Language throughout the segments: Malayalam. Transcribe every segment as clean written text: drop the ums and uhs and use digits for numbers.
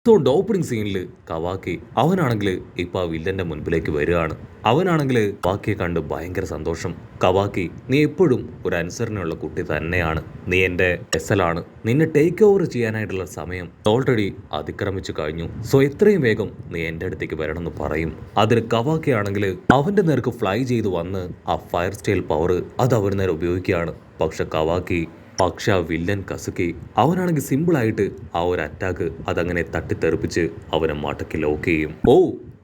അതുകൊണ്ട് ഓപ്പണിംഗ് സീനിൽ കവാക്കി അവനാണെങ്കിൽ ഇപ്പൊ ആ വില്ലന്റെ മുൻപിലേക്ക് വരികയാണ്. അവനാണെങ്കിൽ കവാക്കിയെ കണ്ട് ഭയങ്കര സന്തോഷം. കവാക്കി, നീ എപ്പോഴും ഒരു അനുസരണയുള്ള കുട്ടി തന്നെയാണ്. നീ എന്റെ എസലാണ്. നിന്നെ ടേക്ക് ഓവർ ചെയ്യാനായിട്ടുള്ള സമയം ഓൾറെഡി അതിക്രമിച്ചു കഴിഞ്ഞു. സോ എത്രയും വേഗം നീ എന്റെ അടുത്തേക്ക് വരണമെന്ന് പറയും. അതിന് കവാക്കി ആണെങ്കിൽ അവന്റെ നേർക്ക് ഫ്ലൈ ചെയ്ത് വന്ന് ആ ഫയർ സ്റ്റൈൽ പവർ അത് അവർ നേരെ ഉപയോഗിക്കുകയാണ്. പക്ഷെ ആ വില്ലൻ കസുക്കി അവനാണെങ്കിൽ സിമ്പിളായിട്ട് ആ ഒരു അറ്റാക്ക് അതങ്ങനെ തട്ടിത്തെറിപ്പിച്ച് അവനെ മടക്കി ലോക്ക് ചെയ്യും. ഓ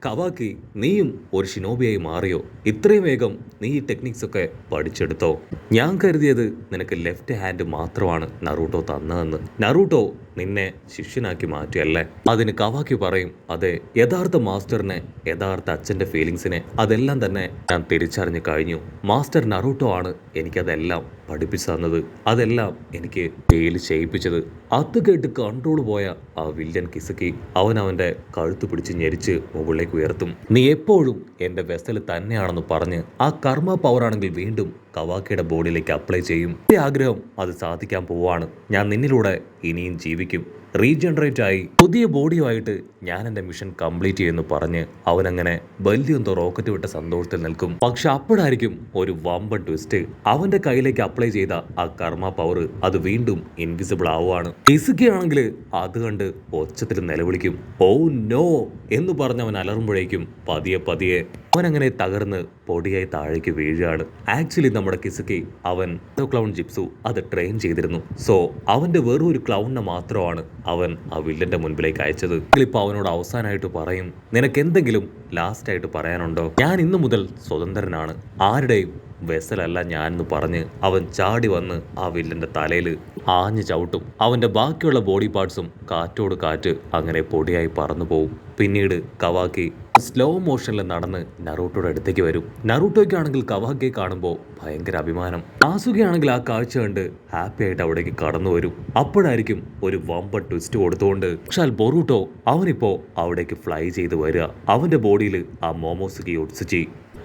കവാക്കി, നീയും ഒരു ഷിനോബിയായി മാറിയോ? ഇത്രയും വേഗം നീ ഈ ടെക്നിക്സ് ഒക്കെ പഠിച്ചെടുത്തോ? ഞാൻ കരുതിയത് നിനക്ക് ലെഫ്റ്റ് ഹാൻഡ് മാത്രമാണ് നറൂട്ടോ തന്നതെന്ന്. നറൂട്ടോ നിന്നെ ശിഷ്യനാക്കി മാറ്റിയല്ലേ? അതിന് കവാക്കി പറയും, അതെ, യഥാർത്ഥ മാസ്റ്ററിനെ, യഥാർത്ഥ അച്ഛന്റെ ഫീലിങ്സിനെ അതെല്ലാം തന്നെ ഞാൻ തിരിച്ചറിഞ്ഞു കഴിഞ്ഞു. മാസ്റ്റർ നറൂട്ടോ ആണ് എനിക്കതെല്ലാം പഠിപ്പിച്ചു തന്നത്, അതെല്ലാം എനിക്ക് ജയിൽ ചെയ്യിപ്പിച്ചത്. അത് കേട്ട് കൺട്രോൾ പോയ ആ വില്ലൻ കിസക്കി അവന്റെ കഴുത്ത് പിടിച്ച് ഞെരിച്ച് മുകളിലേക്ക് ഉയർത്തും. നീ എപ്പോഴും എന്റെ വെസൽ തന്നെയാണെന്ന് പറഞ്ഞ് ആ കർമ്മ പവർ ആണെങ്കിൽ വീണ്ടും കവാക്കിയുടെ ബോഡിയിലേക്ക് അപ്ലൈ ചെയ്യും. എന്റെ ആഗ്രഹം അത് സാധിക്കാൻ പോവാണ്. ഞാൻ നിന്നിലൂടെ ഇനിയും ജീവിക്കും. റീജനറേറ്റ് ആയി പുതിയ ബോഡിയുമായിട്ട് ഞാൻ എൻ്റെ മിഷൻ കംപ്ലീറ്റ് ചെയ്യുമെന്ന് പറഞ്ഞ് അവനങ്ങനെ വലിയൊന്തോ റോക്കറ്റ് വിട്ട സന്തോഷത്തിൽ നിൽക്കും. പക്ഷെ അപ്പോഴായിരിക്കും ഒരു വമ്പൻ ട്വിസ്റ്റ്. അവന്റെ കയ്യിലേക്ക് അപ്ലൈ ചെയ്ത ആ കർമ്മ പവർ അത് വീണ്ടും ഇൻവിസിബിൾ ആവുകയാണ്. ഇസുകയാണെങ്കിൽ അത് കണ്ട് ഒച്ചത്തിൽ നിലവിളിക്കും. ഓ നോ എന്ന് പറഞ്ഞ് അവൻ അലറുമ്പോഴേക്കും പതിയെ അവനങ്ങനെ തകർന്ന് പൊടിയായി താഴേക്ക് വീഴുകയാണ്. ആക്ച്വലി നമ്മുടെ കിസുക്കി അവൻ ക്ലൗൺ ജിപ്സു അത് ട്രെയിൻ ചെയ്തിരുന്നു. സോ അവന്റെ വെറും ഒരു ക്ലൗണിനെ മാത്രമാണ് അവൻ ആ വില്ലന്റെ മുൻപിലേക്ക് അയച്ചത്. ഇപ്പൊ അവനോട് അവസാനമായിട്ട് പറയും, നിനക്ക് എന്തെങ്കിലും ലാസ്റ്റ് ആയിട്ട് പറയാനുണ്ടോ? ഞാൻ ഇന്നു മുതൽ സ്വതന്ത്രനാണ്, ആരുടെയും വെസലല്ല ഞാൻ എന്ന് പറഞ്ഞ് അവൻ ചാടി വന്ന് ആ വില്ലന്റെ തലയിൽ ആഞ്ഞു ചവിട്ടും. അവന്റെ ബാക്കിയുള്ള ബോഡി പാർട്സും കാറ്റോട് കാറ്റ് അങ്ങനെ പൊടിയായി പറന്നു പോവും. പിന്നീട് കവാക്കി സ്ലോ മോഷനിൽ നടന്ന് നറൂട്ടോയുടെ അടുത്തേക്ക് വരും. നറൂട്ടോയ്ക്കാണെങ്കിൽ കവാക്കിയെ കാണുമ്പോൾ ഭയങ്കര അഭിമാനം. സാസുകയാണെങ്കിൽ ആ കാഴ്ച കണ്ട് ഹാപ്പി ആയിട്ട് അവിടേക്ക് കടന്നു വരും. അപ്പോഴായിരിക്കും ഒരു വമ്പൻ ട്വിസ്റ്റ് കൊടുത്തുകൊണ്ട് പക്ഷേ ബൊറൂട്ടോ അവനിപ്പോ അവിടേക്ക് ഫ്ലൈ ചെയ്ത് വരിക. അവന്റെ ബോഡിയിൽ ആ മോമോസുകി ഒട്സുചി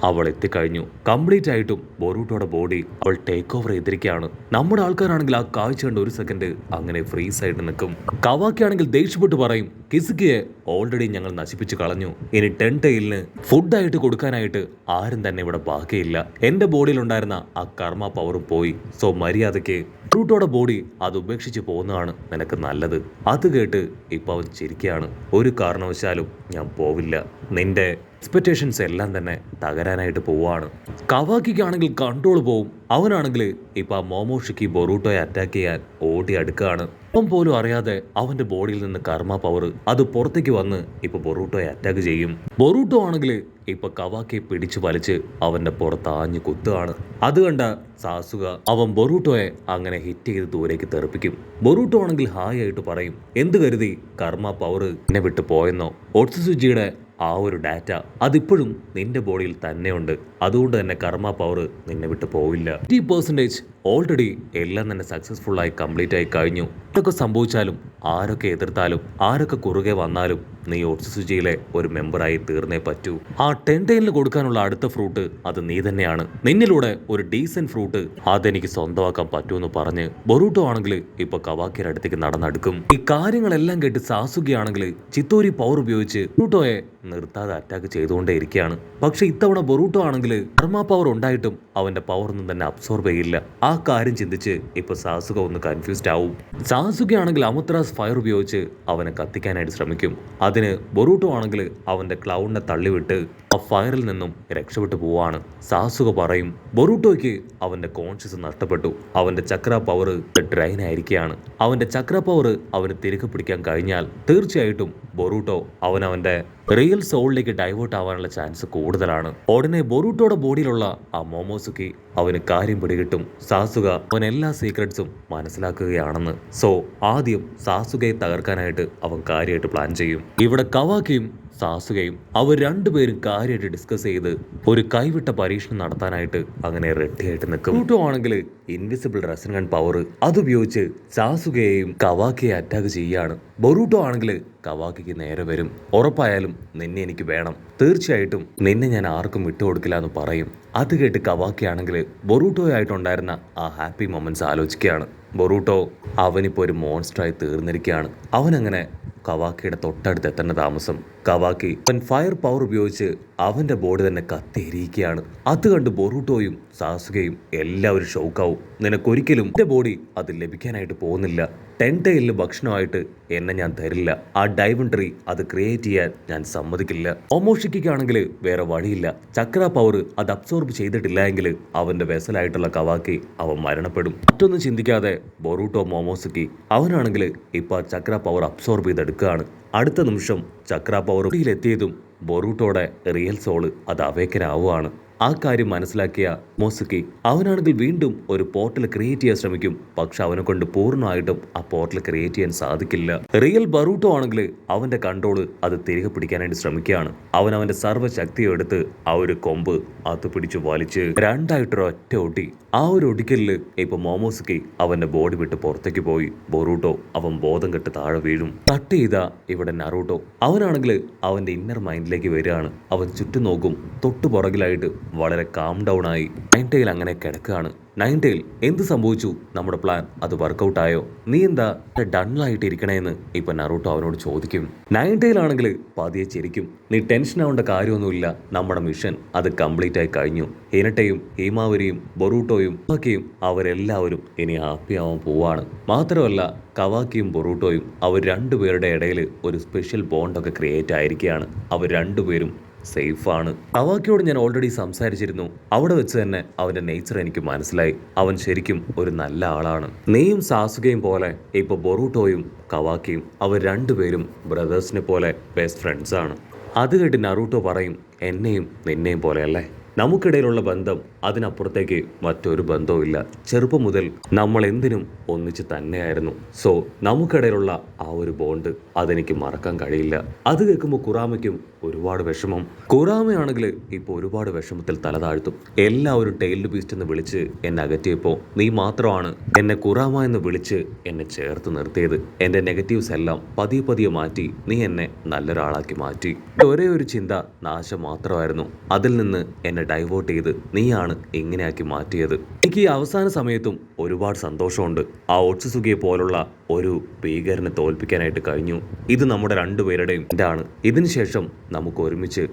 അവൾ എത്തിക്കഴിഞ്ഞു. കംപ്ലീറ്റ് ആയിട്ടും ബൊറൂട്ടോയുടെ ബോഡി അവൾ ടേക്ക് ഓവർ ചെയ്തിരിക്കുകയാണ്. നമ്മുടെ ആൾക്കാരാണെങ്കിൽ ആ കാഴ്ച കണ്ട് ഒരു സെക്കൻഡ് അങ്ങനെ ഫ്രീസ് ആയിട്ട് നിൽക്കും. കവാക്കി ആണെങ്കിൽ ദേഷ്യപ്പെട്ട് പറയും, കിസുക്കിയെ ഓൾറെഡി ഞങ്ങൾ നശിപ്പിച്ചു കളഞ്ഞു. ഇനി 10 ടൈലിന് ഫുഡായിട്ട് കൊടുക്കാനായിട്ട് ആരും തന്നെ ഇവിടെ ബാക്കിയില്ല. എന്റെ ബോഡിയിൽ ഉണ്ടായിരുന്ന ആ കർമ്മ പവറും പോയി. സോ മര്യാദയ്ക്ക് ബൊറൂട്ടോയുടെ ബോഡി അത് ഉപേക്ഷിച്ച് പോകുന്നതാണ് നിനക്ക് നല്ലത്. അത് കേട്ട് ഇപ്പൊ അവൻ ചിരിക്കുകയാണ്. ഒരു കാരണവശാലും ഞാൻ പോവില്ല. നിന്റെ എക്സ്പെക്ടേഷൻസ് എല്ലാം തന്നെ തകരാനായിട്ട് പോവാണ്. കവാക്കിക്കാണെങ്കിൽ കൺട്രോൾ പോവും. അവനാണെങ്കിൽ ഇപ്പൊ ആ മോമോഷിക്ക് ബൊറൂട്ടോയെ അറ്റാക്ക് ചെയ്യാൻ ഓടി അടുക്കുകയാണ്. അവൻ പോലും അറിയാതെ അവന്റെ ബോഡിയിൽ നിന്ന് കർമ്മ പവർ അത് പുറത്തേക്ക് വന്ന് ഇപ്പൊ ബൊറൂട്ടോയെ അറ്റാക്ക് ചെയ്യും. ബൊറൂട്ടോ ആണെങ്കിൽ ഇപ്പൊ കവാക്കിയെ പിടിച്ചു വലിച്ച് അവന്റെ പുറത്ത് ആഞ്ഞു കുത്തുകയാണ്. അത് കണ്ട സാസുക അവൻ ബൊറൂട്ടോയെ അങ്ങനെ ഹിറ്റ് ചെയ്ത് ദൂരേക്ക് തെറിപ്പിക്കും. ബൊറൂട്ടോ ആണെങ്കിൽ ഹായ് ആയിട്ട് പറയും, എന്ത് കരുതി കർമ്മ പവർ എന്നെ വിട്ടു പോയെന്നോ? ഒട്സുസുജിയുടെ ആ ഒരു ഡാറ്റ അതിപ്പോഴും നിന്റെ ബോഡിയിൽ തന്നെയുണ്ട്. അതുകൊണ്ട് തന്നെ കർമ്മ പവർ നിന്നെ വിട്ട് പോവില്ല. 50% ഓൾറെഡി എല്ലാം തന്നെ സക്സസ്ഫുൾ ആയി കംപ്ലീറ്റ് ആയി കഴിഞ്ഞു. എന്തൊക്കെ സംഭവിച്ചാലും, ആരൊക്കെ എതിർത്താലും, ആരൊക്കെ കുറുകെ വന്നാലും നീ ഒട്സുസുജിയിലെ ഒരു മെമ്പറായി തീർന്നേ പറ്റൂ. ആ 10 ടൈലിന് കൊടുക്കാനുള്ള അടുത്ത ഫ്രൂട്ട് അത് നീ തന്നെയാണ്. നിന്നിലൂടെ ഒരു ഡീസന്റ് ഫ്രൂട്ട് അതെനിക്ക് സ്വന്തമാക്കാൻ പറ്റുമെന്ന് പറഞ്ഞ് ബൊറൂട്ടോ ആണെങ്കിൽ ഇപ്പൊ കവാക്കിയുടെ അടുത്തേക്ക് നടന്നെടുക്കും. ഈ കാര്യങ്ങളെല്ലാം കേട്ട് സാസുകയാണെങ്കിൽ ചിത്തോരി പവർ ഉപയോഗിച്ച് ബൊറൂട്ടോയെ നിർത്താതെ അറ്റാക്ക് ചെയ്തുകൊണ്ടേ ഇരിക്കുകയാണ്. പക്ഷെ ഇത്തവണ ബൊറൂട്ടോ ആണെങ്കിൽ കർമ്മ പവർ ഉണ്ടായിട്ടും അവന്റെ പവർ ഒന്നും തന്നെ അബ്സോർബ് ചെയ്യില്ല. ആ കാര്യം ചിന്തിച്ച് ഇപ്പൊ സാസുക ഒന്ന് കൺഫ്യൂസ്ഡ് ആവും. സാസുകയാണെങ്കിൽ അമുത്രാസ് ഫയർ ഉപയോഗിച്ച് അവനെ കത്തിക്കാനായിട്ട് ശ്രമിക്കും. അതിന് ബൊറൂട്ടോ ആണെങ്കിൽ അവന്റെ ക്ലൗഡിനെ തള്ളിവിട്ട് ആ ഫയറിൽ നിന്നും രക്ഷപ്പെട്ടു പോവാണ്. സാസുക പറയും, ബൊറൂട്ടോയ്ക്ക് അവന്റെ കോൺഷ്യസ് നഷ്ടപ്പെട്ടു. അവന്റെ ചക്ര പവർ ഡ്രൈൻ ആയിരിക്കുകയാണ്. അവന്റെ ചക്ര പവർ അവന് തിരികെ പിടിക്കാൻ കഴിഞ്ഞാൽ തീർച്ചയായിട്ടും ബൊറൂട്ടോ അവന്റെ റിയൽ സോളിലേക്ക് ഡൈവേർട്ട് ആവാനുള്ള ചാൻസ് കൂടുതലാണ്. ഉടനെ ബൊറൂട്ടോയുടെ ബോഡിയിലുള്ള ആ മോമോസുക്കി അവന് കാര്യം പിടികിട്ടും. സാസുക അവൻ എല്ലാ സീക്രട്സും മനസ്സിലാക്കുകയാണെന്ന്. സോ ആദ്യം സാസുകയെ തകർക്കാനായിട്ട് അവൻ കാര്യമായിട്ട് പ്ലാൻ ചെയ്യും. ഇവിടെ കവാക്കിയും സാസുകയും അവർ രണ്ടുപേരും കാര്യമായിട്ട് ഡിസ്കസ് ചെയ്ത് ഒരു കൈവിട്ട പരീക്ഷണം നടത്താനായിട്ട് അങ്ങനെ റെഡിയായിട്ട് നിൽക്കും. ബൊറൂട്ടോ ആണെങ്കിൽ ഇൻവിസിബിൾ റെസൻ ഗൺ പവർ അതുപയോഗിച്ച് സാസുകയെയും കവാക്കിയെ അറ്റാക്ക് ചെയ്യാണ്. ബൊറൂട്ടോ ആണെങ്കിൽ കവാക്കിക്ക് നേരെ വരും. ഉറപ്പായാലും നിന്നെ എനിക്ക് വേണം, തീർച്ചയായിട്ടും നിന്നെ ഞാൻ ആർക്കും വിട്ടുകൊടുക്കില്ല എന്ന് പറയും. അത് കേട്ട് കവാക്കി ആണെങ്കിൽ ബൊറൂട്ടോയായിട്ടുണ്ടായിരുന്ന ആ ഹാപ്പി മൊമെന്റ്സ് ആലോചിക്കുകയാണ്. ബൊറൂട്ടോ അവനിപ്പോൾ ഒരു മോൺസ്റ്ററായി തീർന്നിരിക്കുകയാണ്. അവനങ്ങനെ കവാക്കിയുടെ തൊട്ടടുത്ത് എത്തേണ്ട താമസം. കവാക്കി അവൻ ഫയർ പവർ ഉപയോഗിച്ച് അവന്റെ ബോഡി തന്നെ കത്തിയിരിക്കുകയാണ്. അത് കണ്ട് ബൊറൂട്ടോയും സാസുകയും എല്ലാവരും ഷോക്കാവും. നിനക്കൊരിക്കലും എന്റെ ബോഡി അത് ലഭിക്കാനായിട്ട് പോകുന്നില്ല. 10 ടൈലിന് ഭക്ഷണമായിട്ട് എന്നെ ഞാൻ തരില്ല. ആ ഡൈമണ്ട് അത് ക്രിയേറ്റ് ചെയ്യാൻ ഞാൻ സമ്മതിക്കില്ല. ഒമോഷിക്കാണെങ്കിൽ വേറെ വഴിയില്ല. ചക്ര പവർ അത് അബ്സോർബ് ചെയ്തിട്ടില്ല എങ്കിൽ അവന്റെ വെസലായിട്ടുള്ള കവാക്കി അവൻ മരണപ്പെടും. മറ്റൊന്നും ചിന്തിക്കാതെ ബൊറൂട്ടോ മോമോസുക്കി അവനാണെങ്കിൽ ഇപ്പൊ ചക്ര പവർ അബ്സോർബ് ചെയ്തെടുക്കുകയാണ്. അടുത്ത നിമിഷം ചക്ര പവർ എത്തിയതും ബൊറൂട്ടോയുടെ റിയൽ സോള് അത് അവേക്കനാവുകയാണ്. ആ കാര്യം മനസ്സിലാക്കിയ മോസുക്കി അവനാണെങ്കിൽ വീണ്ടും ഒരു പോർട്ടൽ ക്രിയേറ്റ് ചെയ്യാൻ ശ്രമിക്കും. പക്ഷെ അവനെ കൊണ്ട് പൂർണ്ണമായിട്ടും ആ പോർട്ടൽ ക്രിയേറ്റ് ചെയ്യാൻ സാധിക്കില്ല. റിയൽ ബറൂട്ടോ ആണെങ്കിൽ അവന്റെ കൺട്രോള് അത് തിരികെ പിടിക്കാനായിട്ട് ശ്രമിക്കുകയാണ്. അവൻ അവന്റെ സർവ്വശക്തിയും എടുത്ത് ആ ഒരു കൊമ്പ് അത് പിടിച്ചു വലിച്ച് രണ്ടായിട്ടൊരൊറ്റ ഒടി. ആ ഒരു ഒടിക്കലില് ഇപ്പൊ മോമോസുക്കി അവന്റെ ബോഡി വിട്ട് പുറത്തേക്ക് പോയി. ബൊറൂട്ടോ അവൻ ബോധം കെട്ട് താഴെ വീഴും. കട്ട് ചെയ്ത ഇവിടെ നറൂട്ടോ അവനാണെങ്കിൽ അവന്റെ ഇന്നർ മൈൻഡിലേക്ക് വരികയാണ്. അവൻ ചുറ്റും നോക്കും. തൊട്ടു പുറകിലായിട്ട് വളരെ കാം ഡൗൺ ആയി നൈൻടെയിൽ അങ്ങനെ കിടക്കുകയാണ്. നൈൻടെയിൽ എന്ത് സംഭവിച്ചു? നമ്മുടെ പ്ലാൻ അത് വർക്കൗട്ട് ആയോ? നീ എന്താ ഡണ്ണായിട്ട് ഇരിക്കണേന്ന് ഇപ്പൊ നറൂട്ടോ അവനോട് ചോദിക്കും. നൈൻടെയിൽ ആണെങ്കിൽ പതിയെ ചിരിക്കും. നീ ടെൻഷൻ ആവേണ്ട കാര്യമൊന്നുമില്ല. നമ്മുടെ മിഷൻ അത് കംപ്ലീറ്റ് ആയി കഴിഞ്ഞു. ഹിനട്ടയും ഹീമാവരിയും ബൊറൂട്ടോയും കവാക്കിയും അവരെല്ലാവരും ഇനി ഹാപ്പി ആവാൻ പോവാണ്. മാത്രമല്ല കവാക്കിയും ബൊറൂട്ടോയും അവർ രണ്ടുപേരുടെ ഇടയിൽ ഒരു സ്പെഷ്യൽ ബോണ്ടൊക്കെ ക്രിയേറ്റ് ആയിരിക്കുകയാണ്. അവർ രണ്ടുപേരും സേഫാണ്. കവാക്കിയോട് ഞാൻ ഓൾറെഡി സംസാരിച്ചിരുന്നു. അവിടെ വെച്ച് തന്നെ അവന്റെ നേച്ചർ എനിക്ക് മനസ്സിലായി. അവൻ ശരിക്കും ഒരു നല്ല ആളാണ്. നീയും സാസുകയും പോലെ ഇപ്പൊ ബൊറൂട്ടോയും കവാക്കിയും അവർ രണ്ടുപേരും ബ്രദേഴ്സിനെ പോലെ ബെസ്റ്റ് ഫ്രണ്ട്സ് ആണ്. അത് കേട്ട് നറൂട്ടോ പറയും, എന്നെയും നിന്നെയും പോലെയല്ലേ? നമുക്കിടയിലുള്ള ബന്ധം അതിനപ്പുറത്തേക്ക് മറ്റൊരു ബന്ധവുമില്ല. ചെറുപ്പം മുതൽ നമ്മൾ എന്തിനും ഒന്നിച്ച് തന്നെയായിരുന്നു. സോ നമുക്കിടയിലുള്ള ആ ഒരു ബോണ്ട് അതെനിക്ക് മറക്കാൻ കഴിയില്ല. അത് കേൾക്കുമ്പോൾ കുറാമയ്ക്കും ഒരുപാട് വിഷമം. കുറാമയാണെങ്കിൽ ഇപ്പോൾ ഒരുപാട് വിഷമത്തിൽ തലതാഴ്ത്തും. എല്ലാവരും ടൈൽഡ് ബീസ്റ്റ് എന്ന് വിളിച്ച് എന്നെ അകറ്റിയപ്പോൾ നീ മാത്രമാണ് എന്നെ കുറാമ എന്ന് വിളിച്ച് എന്നെ ചേർത്ത് നിർത്തിയത്. എൻ്റെ നെഗറ്റീവ്സ് എല്ലാം പതിയെ പതിയെ മാറ്റി നീ എന്നെ നല്ലൊരാളാക്കി മാറ്റി. ഒരേ ഒരു ചിന്ത നാശം മാത്രമായിരുന്നു. അതിൽ നിന്ന് എന്നെ ഡൈവേർട്ട് ചെയ്ത് നീയാണ് ഇങ്ങനെയാക്കി മാറ്റിയത്. എനിക്ക് ഈ അവസാന സമയത്തും ഒരുപാട് സന്തോഷമുണ്ട്. ആ ഒട്സുസുഗിയെ പോലുള്ള ഒരു ഭീകരനെ തോൽപ്പിക്കാനായിട്ട് കഴിഞ്ഞു. ഇത് നമ്മുടെ രണ്ടുപേരുടെയും ആണ്. ഇതിനുശേഷം നമുക്ക് ഒരുമിച്ച്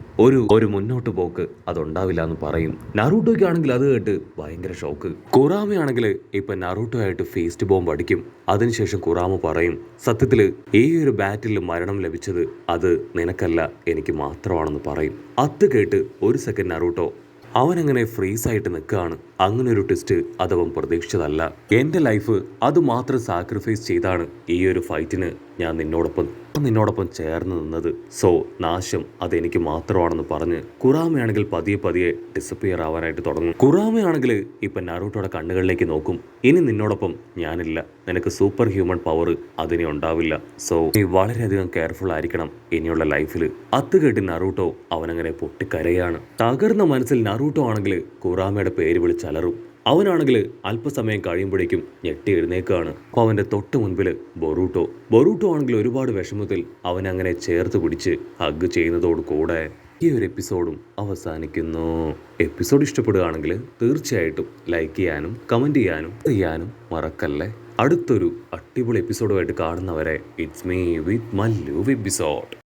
ഒരു മുന്നോട്ട് പോക്ക് അതുണ്ടാവില്ല എന്ന് പറയും. നറൂട്ടോയ്ക്ക് ആണെങ്കിൽ അത് കേട്ട് ഭയങ്കര ഷോക്ക്. കുറാമയാണെങ്കിൽ ഇപ്പൊ നറൂട്ടോ ആയിട്ട് ഫേസ്റ്റ് ബോംബ് അടിക്കും. അതിനുശേഷം കുറാമ പറയും, സത്യത്തില് ഈ ഒരു ബാറ്റിൽ മരണം ലഭിച്ചത് അത് നിനക്കല്ല എനിക്ക് മാത്രമാണെന്ന് പറയും. അത് കേട്ട് ഒരു സെക്കൻഡ് നറൂട്ടോ അവനങ്ങനെ ഫ്രീസായിട്ട് നിൽക്കുകയാണ്. അങ്ങനെ ഒരു ട്വിസ്റ്റ് അതവൻ പ്രതീക്ഷിച്ചതല്ല. എൻ്റെ ലൈഫ് അതുമാത്രം സാക്രിഫൈസ് ചെയ്താണ് ഈ ഒരു ഫൈറ്റിന് ഞാൻ നിന്നോടൊപ്പം ചേർന്ന് നിന്നത്. സോ നാശം അതെനിക്ക് മാത്രമാണെന്ന് പറഞ്ഞ് കുറാമയാണെങ്കിൽ പതിയെ പതിയെ ഡിസപ്പിയർ ആവാനായിട്ട് തുടങ്ങും. കുറാമയാണെങ്കിൽ ഇപ്പം നറൂട്ടോയുടെ കണ്ണുകളിലേക്ക് നോക്കും. ഇനി നിന്നോടൊപ്പം ഞാനില്ല. നിനക്ക് സൂപ്പർ ഹ്യൂമൻ പവർ അതിനെ ഉണ്ടാവില്ല. സോ നീ വളരെയധികം കെയർഫുൾ ആയിരിക്കണം ഇനിയുള്ള ലൈഫിൽ. അത് കേട്ട് നറൂട്ടോ അവനങ്ങനെ പൊട്ടിക്കരയാണ്. തകർന്ന മനസ്സിൽ നറൂട്ടോ ആണെങ്കിൽ കുറാമയുടെ പേര് വിളിച്ചലറും. അവനാണെങ്കിൽ അല്പസമയം കഴിയുമ്പോഴേക്കും ഞെട്ടി എഴുന്നേക്കാണ്. അപ്പോൾ അവൻ്റെ തൊട്ട് മുൻപിൽ ബൊറൂട്ടോ ആണെങ്കിൽ ഒരുപാട് വിഷമത്തിൽ അവനങ്ങനെ ചേർത്ത് പിടിച്ച് ഹഗ് ചെയ്യുന്നതോട് കൂടെ ഈ ഒരു എപ്പിസോഡും അവസാനിക്കുന്നു. എപ്പിസോഡ് ഇഷ്ടപ്പെടുകയാണെങ്കിൽ തീർച്ചയായിട്ടും ലൈക്ക് ചെയ്യാനും കമൻറ്റ് ചെയ്യാനും മറക്കല്ലേ. അടുത്തൊരു അടിപൊളി എപ്പിസോഡുമായിട്ട് കാണുന്നവരെ it's me with Mallu episode.